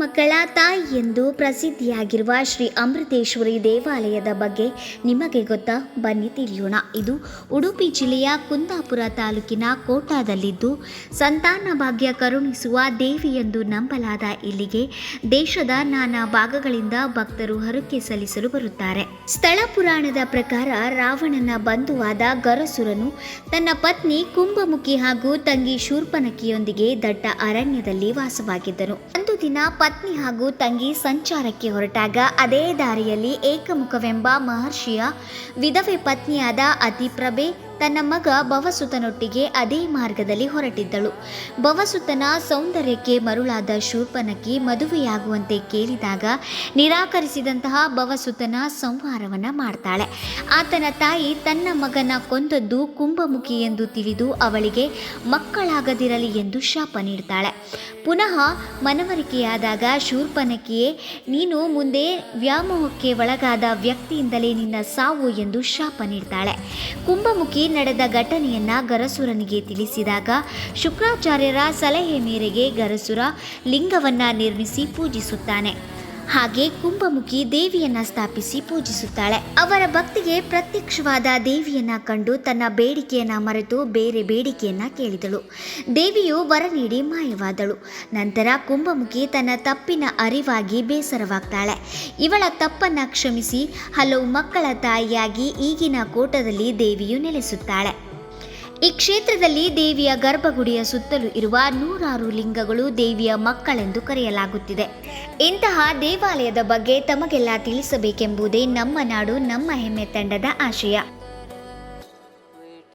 ಮಕ್ಕಳ ತಾಯಿ ಎಂದು ಪ್ರಸಿದ್ಧಿಯಾಗಿರುವ ಶ್ರೀ ಅಮೃತೇಶ್ವರಿ ದೇವಾಲಯದ ಬಗ್ಗೆ ನಿಮಗೆ ಗೊತ್ತಾ? ಬನ್ನಿ ತಿಳಿಯೋಣ. ಇದು ಉಡುಪಿ ಜಿಲ್ಲೆಯ ಕುಂದಾಪುರ ತಾಲೂಕಿನ ಕೋಟಾದಲ್ಲಿದ್ದು ಸಂತಾನ ಭಾಗ್ಯ ಕರುಣಿಸುವ ದೇವಿ ಎಂದು ನಂಬಲಾದ ಇಲ್ಲಿಗೆ ದೇಶದ ನಾನಾ ಭಾಗಗಳಿಂದ ಭಕ್ತರು ಹರಕೆ ಸಲ್ಲಿಸಲು ಬರುತ್ತಾರೆ. ಸ್ಥಳ ಪುರಾಣದ ಪ್ರಕಾರ ರಾವಣನ ಬಂಧುವಾದ ಗರಸುರನು ತನ್ನ ಪತ್ನಿ ಕುಂಭಮುಖಿ ಹಾಗೂ ತಂಗಿ ಶೂರ್ಪನಖಿಯೊಂದಿಗೆ ದಟ್ಟ ಅರಣ್ಯದಲ್ಲಿ ವಾಸವಾಗಿದ್ದನು. ಒಂದು ದಿನ ಪತ್ನಿ ಹಾಗೂ ತಂಗಿ ಸಂಚಾರಕ್ಕೆ ಹೊರಟಾಗ ಅದೇ ದಾರಿಯಲ್ಲಿ ಏಕಮುಖವೆಂಬ ಮಹರ್ಷಿಯ ವಿಧವೆ ಪತ್ನಿಯಾದ ಅತಿಪ್ರಭೆ ತನ್ನ ಮಗ ಭವಸುತನೊಟ್ಟಿಗೆ ಅದೇ ಮಾರ್ಗದಲ್ಲಿ ಹೊರಟಿದ್ದಳು. ಭವಸುತನ ಸೌಂದರ್ಯಕ್ಕೆ ಮರುಳಾದ ಶೂರ್ಪನಖಿ ಮದುವೆಯಾಗುವಂತೆ ಕೇಳಿದಾಗ ನಿರಾಕರಿಸಿದಂತಹ ಭವಸುತನ ಸಂಹಾರವನ್ನ ಮಾಡ್ತಾಳೆ. ಆತನ ತಾಯಿ ತನ್ನ ಮಗನ ಕೊಂದದ್ದು ಕುಂಭಮುಖಿ ಎಂದು ತಿಳಿದು ಅವಳಿಗೆ ಮಕ್ಕಳಾಗದಿರಲಿ ಎಂದು ಶಾಪ ನೀಡ್ತಾಳೆ. ಪುನಃ ಮನವರಿಕೆಯಾದಾಗ ಶೂರ್ಪನಖಿಯೇ, ನೀನು ಮುಂದೆ ವ್ಯಾಮೋಹಕ್ಕೆ ಒಳಗಾದ ವ್ಯಕ್ತಿಯಿಂದಲೇ ನಿನ್ನ ಸಾವು ಎಂದು ಶಾಪ ನೀಡ್ತಾಳೆ. ಕುಂಭಮುಖಿ ನಡೆದ ಘಟನೆಯನ್ನ ಗರಸುರನಿಗೆ ತಿಳಿಸಿದಾಗ ಶುಕ್ರಾಚಾರ್ಯರ ಸಲಹೆ ಮೇರೆಗೆ ಗರಸುರ ಲಿಂಗವನ್ನ ನಿರ್ಮಿಸಿ ಪೂಜಿಸುತ್ತಾನೆ. ಹಾಗೆ ಕುಂಭಮುಖಿ ದೇವಿಯನ್ನ ಸ್ಥಾಪಿಸಿ ಪೂಜಿಸುತ್ತಾಳೆ. ಅವರ ಭಕ್ತಿಗೆ ಪ್ರತ್ಯಕ್ಷವಾದ ದೇವಿಯನ್ನ ಕಂಡು ತನ್ನ ಬೇಡಿಕೆಯನ್ನ ಮರೆತು ಬೇರೆ ಬೇಡಿಕೆಯನ್ನ ಕೇಳಿದಳು. ದೇವಿಯು ವರ ನೀಡಿ ಮಾಯವಾದಳು. ನಂತರ ಕುಂಭಮುಖಿ ತನ್ನ ತಪ್ಪಿನ ಅರಿವಾಗಿ ಬೇಸರವಾಗ್ತಾಳೆ. ಇವಳ ತಪ್ಪನ್ನ ಕ್ಷಮಿಸಿ ಹಲವು ಮಕ್ಕಳ ತಾಯಿಯಾಗಿ ಈಗಿನ ಕೋಟದಲ್ಲಿ ದೇವಿಯು ನೆಲೆಸುತ್ತಾಳೆ. ಈ ಕ್ಷೇತ್ರದಲ್ಲಿ ದೇವಿಯ ಗರ್ಭಗುಡಿಯ ಸುತ್ತಲೂ ಇರುವ 100 ಲಿಂಗಗಳು ದೇವಿಯ ಮಕ್ಕಳೆಂದು ಕರೆಯಲಾಗುತ್ತಿದೆ. ಇಂತಹ ದೇವಾಲಯದ ಬಗ್ಗೆ ತಮಗೆಲ್ಲ ತಿಳಿಸಬೇಕೆಂಬುದೇ ನಮ್ಮ ನಾಡು ನಮ್ಮ ಹೆಮ್ಮೆ ತಂಡದ ಆಶಯ.